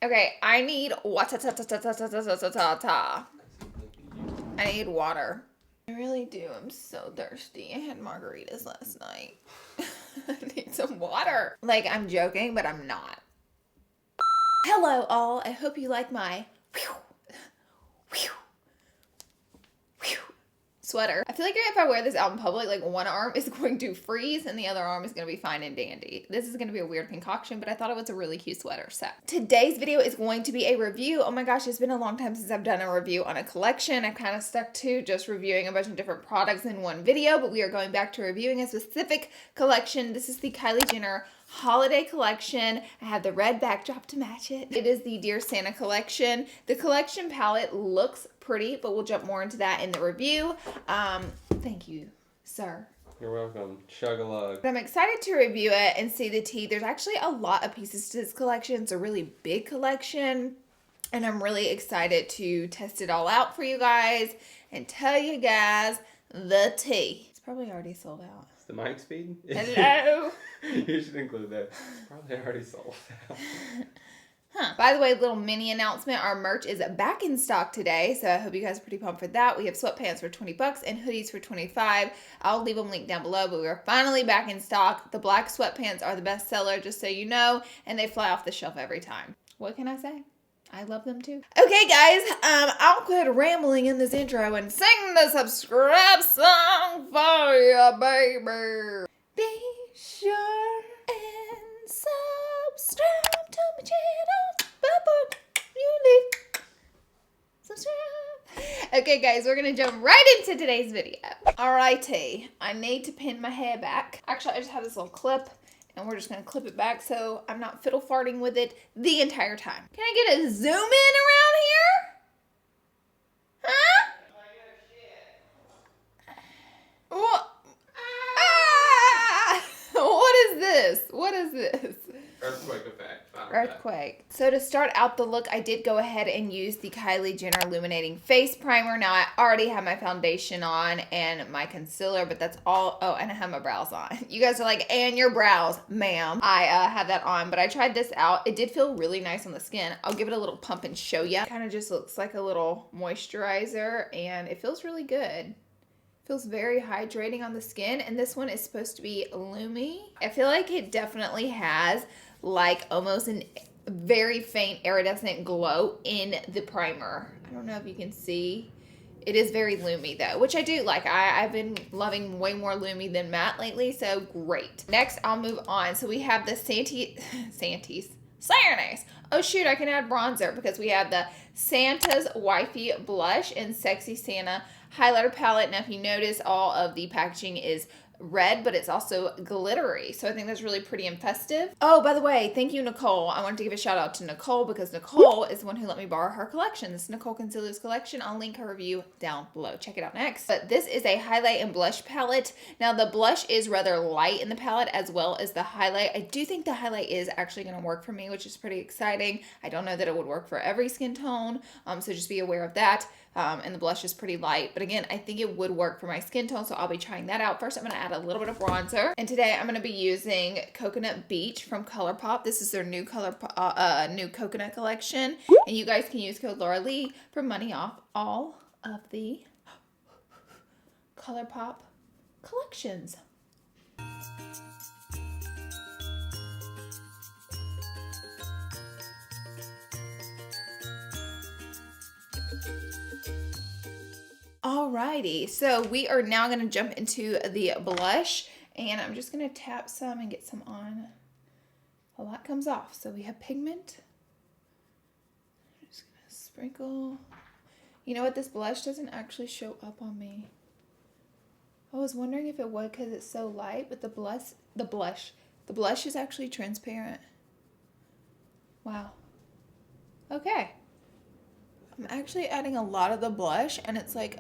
Okay, I need water. I need water. I really do. I'm so thirsty. I had margaritas last night. I need some water. Like, I'm joking, but I'm not. Hello, all. I hope you like my sweater. I feel like if I wear this out in public, like one arm is going to freeze and the other arm is going to be fine and dandy. This is going to be a weird concoction, but I thought it was a really cute sweater. So today's video is going to be a review. Oh my gosh, it's been a long time since I've done a review on a collection. I've kind of stuck to just reviewing a bunch of different products in one video, but we are going back to reviewing a specific collection. This is the Kylie Jenner holiday collection. I have the red backdrop to match it. It is the Dear Santa collection. The collection palette looks pretty, but we'll jump more into that in the review. Thank you, sir. You're welcome. Chug-a-lug. I'm excited to review it and see the tea. There's actually a lot of pieces to this collection. It's a really big collection, and I'm really excited to test it all out for you guys and tell you guys the tea. It's probably already sold out. Is the mic speed? Hello. You should include that. Probably already sold out. By the way, little mini announcement, our merch is back in stock today, so I hope you guys are pretty pumped for that. We have sweatpants for $20 and hoodies for $25. I'll leave them linked down below, but we are finally back in stock. The black sweatpants are the best seller, just so you know, and they fly off the shelf every time. What can I say? I love them too. Okay, guys, I'll quit rambling in this intro and sing the subscribe song for you, baby. Be sure and subscribe to my channel before you leave. Subscribe. Okay, guys, we're gonna jump right into today's video. Alrighty, I need to pin my hair back. Actually, I just have this little clip, and we're just gonna clip it back so I'm not fiddle farting with it the entire time. Can I get a zoom in around here? Huh? What? Ah! What is this? What is this? Earthquake effect. Earthquake. So to start out the look, I did go ahead and use the Kylie Jenner Illuminating Face Primer. Now, I already have my foundation on and my concealer, but that's all. Oh, and I have my brows on. You guys are like, and your brows, ma'am. I had that on, but I tried this out. It did feel really nice on the skin. I'll give it a little pump and show you. Kind of just looks like a little moisturizer, and it feels really good. Feels very hydrating on the skin, and this one is supposed to be Lumi. I feel like it definitely has like almost a very faint iridescent glow in the primer. I don't know if you can see. It is very Lumi though, which I do like. I've been loving way more Lumi than matte lately, so great. Next, I'll move on. So we have the Santis. Oh shoot, I can add bronzer because we have the Santa's Wifey Blush and Sexy Santa highlighter palette. Now if you notice, all of the packaging is red, but it's also glittery, so I think that's really pretty and festive. Oh, by the way, thank you, Nicole. I wanted to give a shout out to Nicole because Nicole is the one who let me borrow her collection. This is Nicole Concealer's collection. I'll link her review down below. Check it out next. But this is a highlight and blush palette. Now the blush is rather light in the palette as well as the highlight. I do think the highlight is actually going to work for me, which is pretty exciting. I don't know that it would work for every skin tone, so just be aware of that. And the blush is pretty light, but again, I think it would work for my skin tone, so I'll be trying that out. First, I'm going to add a little bit of bronzer, and today I'm going to be using Coconut Beach from ColourPop. This is their new new coconut collection, and you guys can use code LauraLee for money off all of the ColourPop collections. Alrighty, so we are now going to jump into the blush, and I'm just going to tap some and get some on. A lot comes off, so we have pigment. I'm just going to sprinkle. You know what, this blush doesn't actually show up on me. I was wondering if it would because it's so light, but the blush is actually transparent. Wow. Okay. I'm actually adding a lot of the blush, and it's like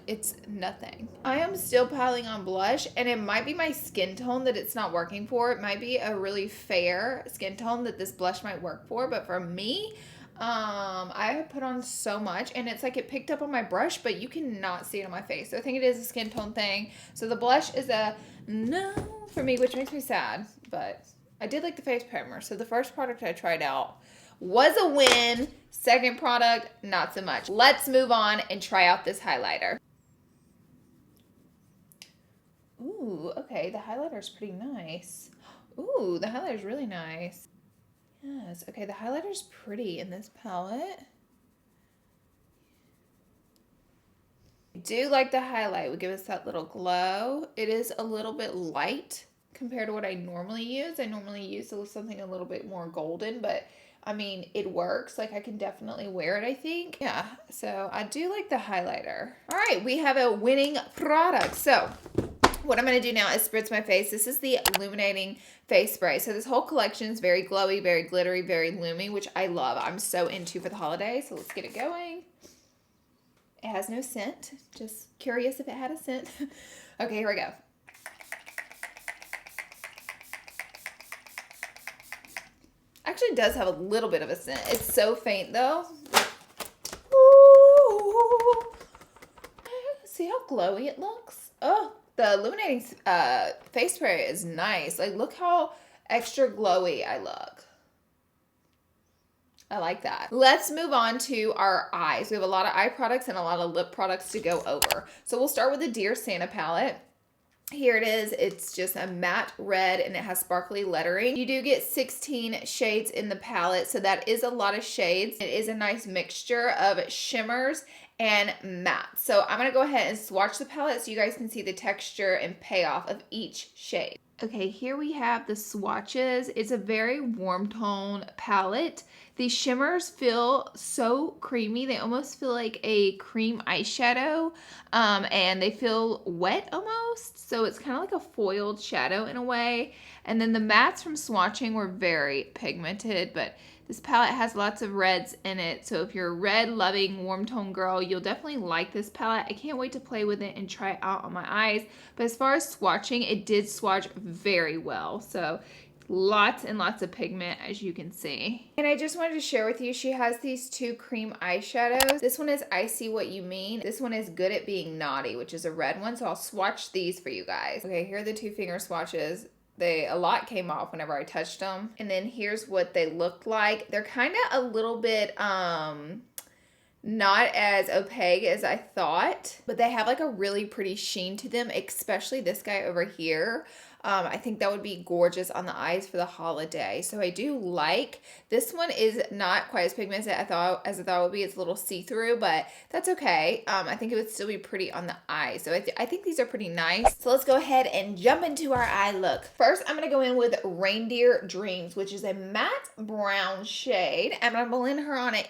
it's nothing. I am still piling on blush, and it might be my skin tone that it's not working for. It might be a really fair skin tone that this blush might work for, but for me, I have put on so much, and it's like it picked up on my brush, but you cannot see it on my face. So I think it is a skin tone thing. So the blush is a no for me, which makes me sad, but I did like the face primer. So the first product I tried out was a win. Second product, not so much. Let's move on and try out this highlighter. Ooh, okay, the highlighter's pretty nice. Ooh, the highlighter's really nice. Yes, okay, the highlighter's pretty in this palette. I do like the highlight. It would give us that little glow. It is a little bit light compared to what I normally use. I normally use something a little bit more golden, but I mean, it works. Like, I can definitely wear it, I think. Yeah, so I do like the highlighter. All right, we have a winning product. So what I'm going to do now is spritz my face. This is the Illuminating Face Spray. So this whole collection is very glowy, very glittery, very loomy, which I love. I'm so into for the holidays. So let's get it going. It has no scent. Just curious if it had a scent. Okay, here we go. Actually does have a little bit of a scent. It's so faint though. Ooh. See how glowy it looks? Oh, the Illuminating face spray is nice. Like, look how extra glowy I look. I like that. Let's move on to our eyes. We have a lot of eye products and a lot of lip products to go over. So we'll start with the Dear Santa palette. Here it is. It's just a matte red and it has sparkly lettering. You do get 16 shades in the palette, so that is a lot of shades. It is a nice mixture of shimmers and matte. So I'm going to go ahead and swatch the palette so you guys can see the texture and payoff of each shade. Okay, here we have the swatches. It's a very warm tone palette. These shimmers feel so creamy. They almost feel like a cream eyeshadow, and they feel wet almost. So it's kind of like a foiled shadow in a way. And then the mattes from swatching were very pigmented, but this palette has lots of reds in it. So if you're a red loving warm tone girl, you'll definitely like this palette. I can't wait to play with it and try it out on my eyes. But as far as swatching, it did swatch very well. So lots and lots of pigment, as you can see. And I just wanted to share with you, she has these two cream eyeshadows. This one is I See What You Mean. This one is Good at Being Naughty, which is a red one. So I'll swatch these for you guys. Okay, here are the two finger swatches. A lot came off whenever I touched them. And then here's what they looked like. They're kind of a little bit not as opaque as I thought, but they have like a really pretty sheen to them, especially this guy over here. I think that would be gorgeous on the eyes for the holiday. So I do like this one. Is not quite as pigmented as I thought it would be. It's a little see-through, but that's okay. I think it would still be pretty on the eyes. So I think these are pretty nice. So let's go ahead and jump into our eye look. First, I'm going to go in with Reindeer Dreams, which is a matte brown shade. And I'm going to blend her on an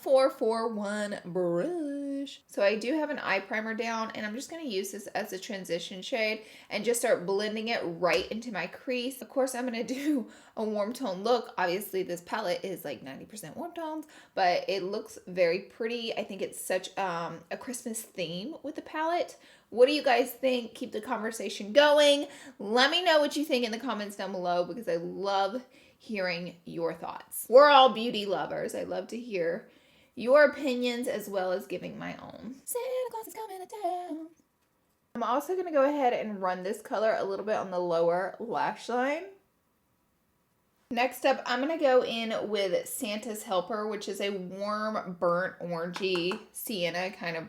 M441 brush. So I do have an eye primer down, and I'm just going to use this as a transition shade and just start blending it right into my crease. Of course, I'm going to do a warm tone look. Obviously, this palette is like 90% warm tones, but it looks very pretty. I think it's such a Christmas theme with the palette. What do you guys think? Keep the conversation going. Let me know what you think in the comments down below, because I love hearing your thoughts. We're all beauty lovers. I love to hear your opinions as well as giving my own. Santa Claus is coming to town. I'm also going to go ahead and run this color a little bit on the lower lash line. Next up, I'm going to go in with Santa's Helper, which is a warm, burnt orangey sienna kind of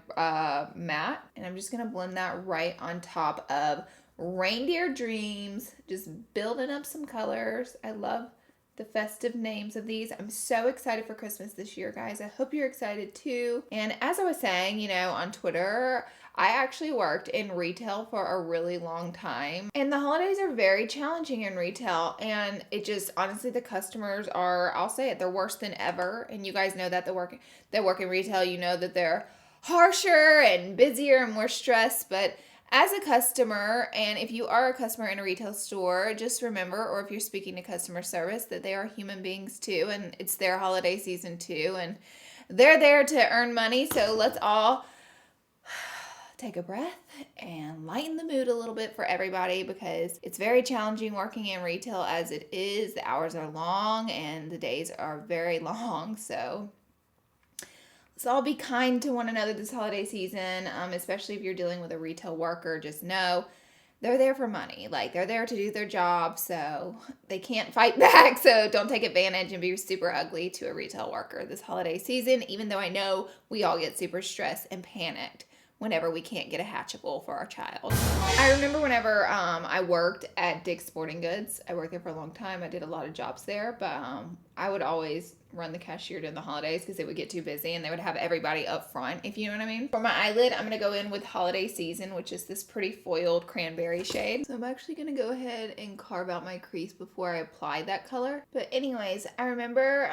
matte. And I'm just going to blend that right on top of Reindeer Dreams, just building up some colors. I love the festive names of these. I'm so excited for Christmas this year, guys. I hope you're excited too. And as I was saying, you know, on Twitter, I actually worked in retail for a really long time. And the holidays are very challenging in retail. And it just, honestly, the customers are, I'll say it, they're worse than ever. And you guys know that they work in retail, you know that they're harsher and busier and more stressed. But as a customer, and if you are a customer in a retail store, just remember, or if you're speaking to customer service, that they are human beings too, and it's their holiday season too, and they're there to earn money. So let's all take a breath and lighten the mood a little bit for everybody, because it's very challenging working in retail as it is. The hours are long and the days are very long. So let's all be kind to one another this holiday season, especially if you're dealing with a retail worker. Just know they're there for money. Like, they're there to do their job, so they can't fight back. So don't take advantage and be super ugly to a retail worker this holiday season, even though I know we all get super stressed and panicked whenever we can't get a Hatchable for our child. I remember whenever I worked at Dick's Sporting Goods. I worked there for a long time. I did a lot of jobs there, but I would always run the cashier during the holidays because they would get too busy and they would have everybody up front, if you know what I mean. For my eyelid, I'm going to go in with Holiday Season, which is this pretty foiled cranberry shade. So I'm actually going to go ahead and carve out my crease before I apply that color. But anyways, I remember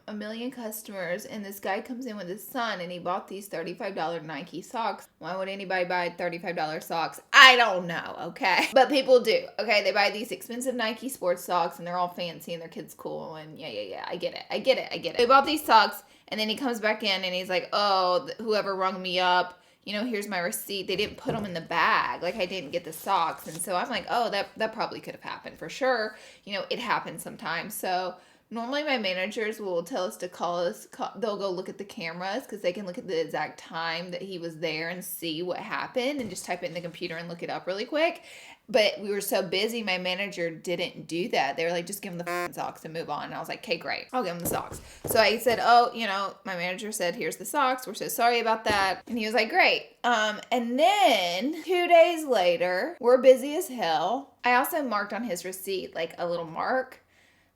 a million customers, and this guy comes in with his son and he bought these $35 Nike socks. Why would anybody buy $35 socks? I don't know, okay? But people do, okay? They buy these expensive Nike sports socks and they're all fancy and their kid's cool, and yeah, I get it. They bought these socks, and then he comes back in and he's like, oh, whoever rung me up, you know, here's my receipt. They didn't put them in the bag. Like, I didn't get the socks. And so I'm like, oh, that probably could have happened for sure. You know, it happens sometimes. So normally my managers will tell us to they'll go look at the cameras because they can look at the exact time that he was there and see what happened and just type it in the computer and look it up really quick. But we were so busy, my manager didn't do that. They were like, just give him the socks and move on. And I was like, okay, great. I'll give him the socks. So I said, oh, you know, my manager said, here's the socks. We're so sorry about that. And he was like, great. And then 2 days later, we're busy as hell. I also marked on his receipt, like a little mark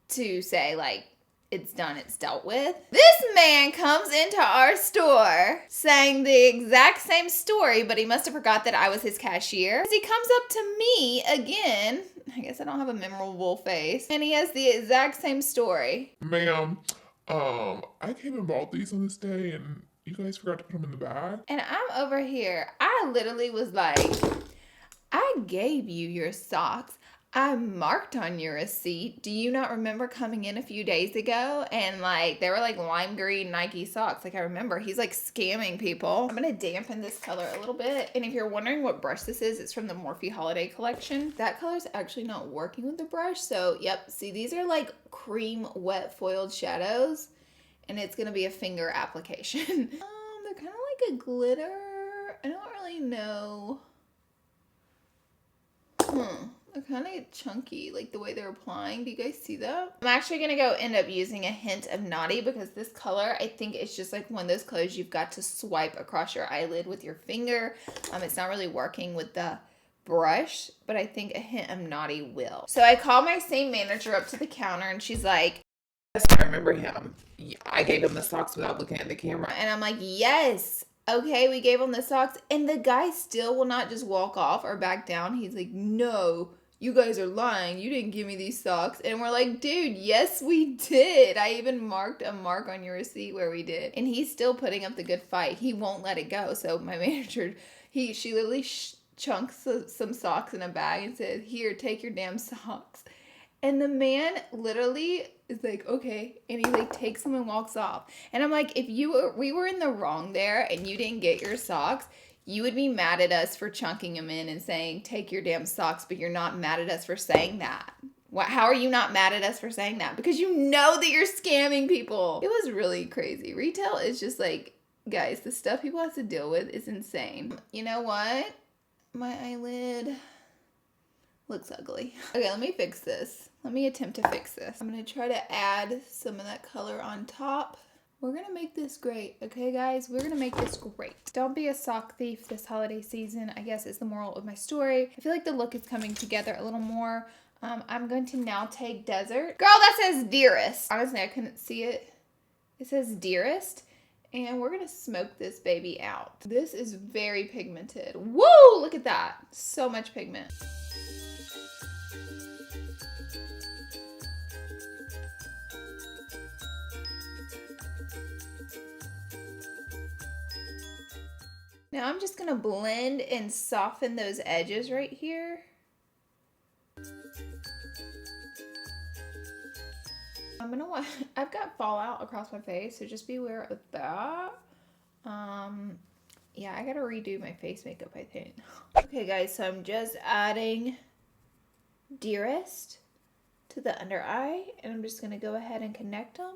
to say, like, it's done, it's dealt with. This man comes into our store saying the exact same story, but he must have forgot that I was his cashier. He comes up to me again. I guess I don't have a memorable face. And he has the exact same story. Ma'am, I came and bought these on this day and you guys forgot to put them in the bag? And I'm over here. I literally was like, I gave you your socks. I marked on your receipt. Do you not remember coming in a few days ago? And like, they were like lime green Nike socks. Like, I remember he's like scamming people. I'm going to dampen this color a little bit. And if you're wondering what brush this is, it's from the Morphe Holiday Collection. That color is actually not working with the brush. So yep, see, these are like cream wet foiled shadows. And it's going to be a finger application. They're kind of like a glitter. I don't really know. They're kind of chunky, like the way they're applying. Do you guys see that? I'm actually going to end up using a hint of Naughty because this color, I think it's just like one of those colors you've got to swipe across your eyelid with your finger. It's not really working with the brush, but I think a hint of Naughty will. So I call my same manager up to the counter and she's like, Yes, I remember him. I gave him the socks without looking at the camera. And I'm like, yes. Okay, we gave him the socks. And the guy still will not just walk off or back down. He's like, no, you guys are lying. You didn't give me these socks. And we're like, dude, yes, we did. I even marked a mark on your receipt where we did. And he's still putting up the good fight. He won't let it go. So my manager, she literally chunks some socks in a bag and said, here, take your damn socks. And the man literally is like, okay. And he like takes them and walks off. And I'm like, if we were in the wrong there and you didn't get your socks, you would be mad at us for chunking them in and saying, take your damn socks, but you're not mad at us for saying that. How are you not mad at us for saying that? Because you know that you're scamming people. It was really crazy. Retail is just like, guys, the stuff people have to deal with is insane. You know what? My eyelid looks ugly. Okay, let me fix this. Let me attempt to fix this. I'm going to try to add some of that color on top. We're going to make this great, okay, guys? We're going to make this great. Don't be a sock thief this holiday season, I guess is the moral of my story. I feel like the look is coming together a little more. I'm going to now take Desert. Girl, that says Dearest. Honestly, I couldn't see it. It says Dearest. And we're going to smoke this baby out. This is very pigmented. Woo! Look at that. So much pigment. Now I'm just going to blend and soften those edges right here. I've got fallout across my face, so just be aware of that. Yeah, I gotta redo my face makeup, I think. Okay, guys, so I'm just adding Dearest to the under eye, and I'm just gonna go ahead and connect them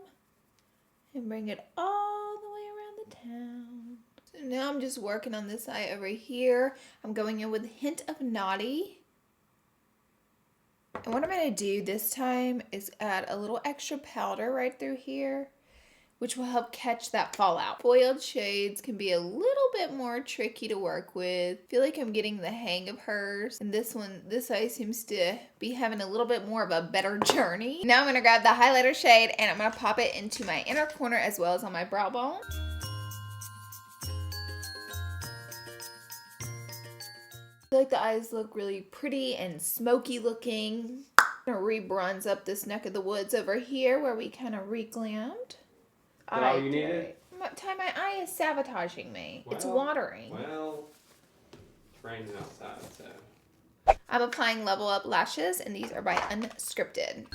and bring it all the way around the town. So now I'm just working on this eye over here. I'm going in with a hint of Naughty And what I'm going to do this time is add a little extra powder right through here, which will help catch that fallout. Foiled shades can be a little bit more tricky to work with. I feel like I'm getting the hang of hers. And this eye seems to be having a little bit more of a better journey. Now I'm going to grab the highlighter shade and I'm going to pop it into my inner corner as well as on my brow bone. I feel like the eyes look really pretty and smoky looking. I'm gonna re-bronze up this neck of the woods over here where we kind of re-glammed. All you needed? Ty, my eye is sabotaging me. Well, it's watering. Well, it's raining outside, so. I'm applying Level Up lashes, and these are by Unscripted.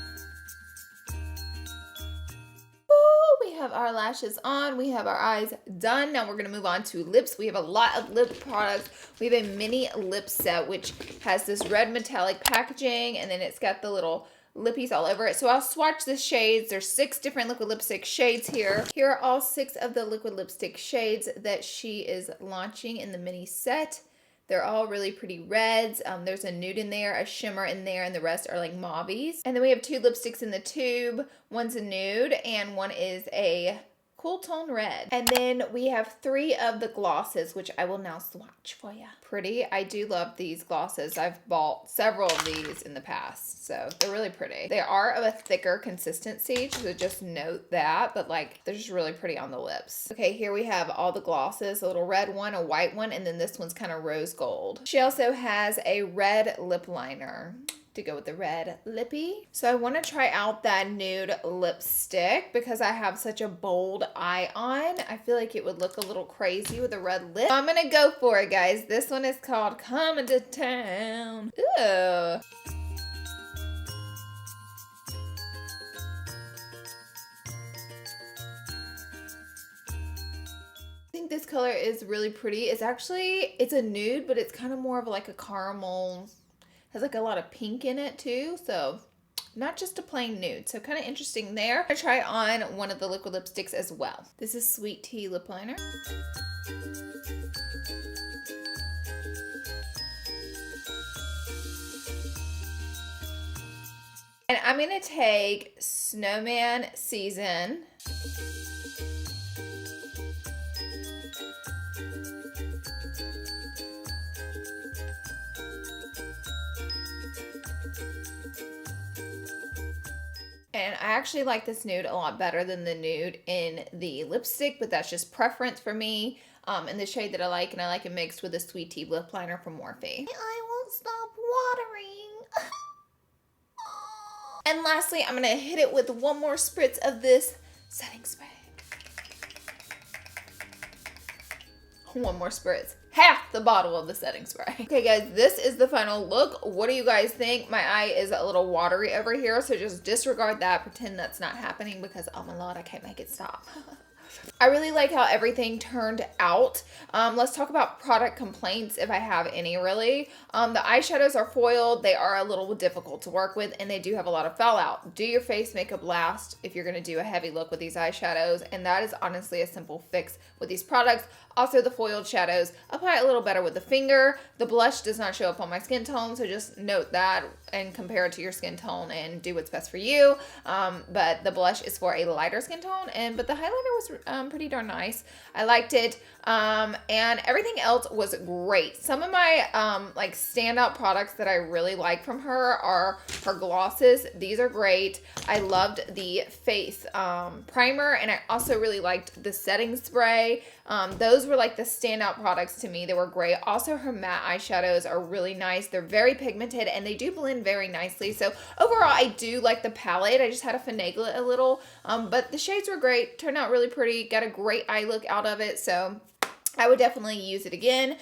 We have our lashes on, we have our eyes done. Now we're going to move on to lips. We have a lot of lip products. We have a mini lip set which has this red metallic packaging and then it's got the little lippies all over it. So I'll swatch the shades. There's 6 different liquid lipstick shades here. Here are all 6 of the liquid lipstick shades that she is launching in the mini set. They're all really pretty reds. There's a nude in there, a shimmer in there, and the rest are like mauvies. And then we have 2 lipsticks in the tube. One's a nude and one is a cool tone red. And then we have 3 of the glosses, which I will now swatch for you. Pretty. I do love these glosses. I've bought several of these in the past, so they're really pretty. They are of a thicker consistency, so just note that, but like they're just really pretty on the lips. Okay, here we have all the glosses, a little red one, a white one, and then this one's kind of rose gold. She also has a red lip liner to go with the red lippy. So I want to try out that nude lipstick because I have such a bold eye on. I feel like it would look a little crazy with a red lip. So I'm gonna go for it, guys. This one is called Coming to Town. Ooh. I think this color is really pretty. It's a nude, but it's kind of more of like a caramel. Has like a lot of pink in it too, so not just a plain nude. So kind of interesting there. I try on one of the liquid lipsticks as well. This is Sweet Tea lip liner. And I'm gonna take Snowman Season. And I actually like this nude a lot better than the nude in the lipstick, but that's just preference for me. And the shade that I like, and I like it mixed with a Sweet Tea lip liner from Morphe. I won't stop watering. And lastly, I'm gonna hit it with one more spritz of this setting spray. One more spritz. Half the bottle of the setting spray. Okay guys, this is the final look. What do you guys think? My eye is a little watery over here, so just disregard that. Pretend that's not happening because, oh my lord, I can't make it stop. I really like how everything turned out. Let's talk about product complaints, if I have any, really. The eyeshadows are foiled. They are a little difficult to work with, and they do have a lot of fallout. Do your face makeup last if you're going to do a heavy look with these eyeshadows, and that is honestly a simple fix with these products. Also, the foiled shadows apply a little better with the finger. The blush does not show up on my skin tone, so just note that and compare it to your skin tone and do what's best for you. But the blush is for a lighter skin tone, but the highlighter was pretty darn nice. I liked it, and everything else was great. Some of my like standout products that I really like from her are her glosses. These are great. I loved the face primer, and I also really liked the setting spray. Those were like the standout products to me. They were great. Also, her matte eyeshadows are really nice. They're very pigmented and they do blend very nicely. So overall, I do like the palette. I just had to finagle it a little, but the shades were great. Turned out really pretty. Got a great eye look out of it. So I would definitely use it again.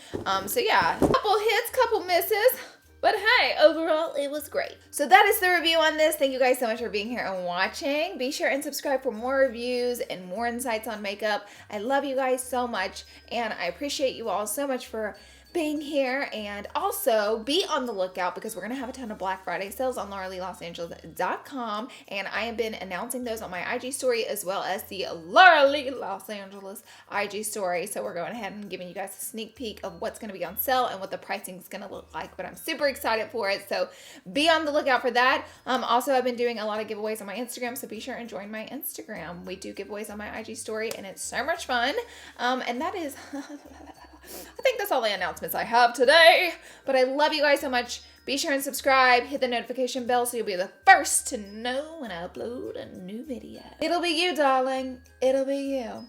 So yeah, couple hits, couple misses. But hey, overall, it was great. So that is the review on this. Thank you guys so much for being here and watching. Be sure and subscribe for more reviews and more insights on makeup. I love you guys so much, and I appreciate you all so much for being here, and also be on the lookout because we're going to have a ton of Black Friday sales on LauraLeeLosAngeles.com, and I have been announcing those on my IG story as well as the LauraLee Los Angeles IG story. So we're going ahead and giving you guys a sneak peek of what's going to be on sale and what the pricing is going to look like, but I'm super excited for it. So be on the lookout for that. Also, I've been doing a lot of giveaways on my Instagram, so be sure and join my Instagram. We do giveaways on my IG story, and it's so much fun. And that is, I think that's all the announcements I have today. But I love you guys so much. Be sure and subscribe, hit the notification bell so you'll be the first to know when I upload a new video. It'll be you, darling. It'll be you.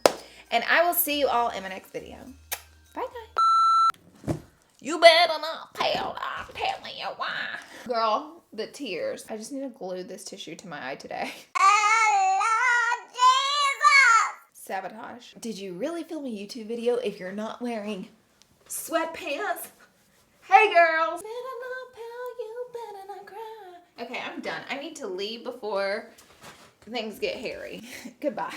And I will see you all in my next video. Bye, guys. You better not pout. I'm telling you why. Girl, the tears. I just need to glue this tissue to my eye today. Sabotage. Did you really film a YouTube video if you're not wearing sweatpants? Hey girls! Better not pout, you better not cry. Okay, I'm done. I need to leave before things get hairy. Goodbye.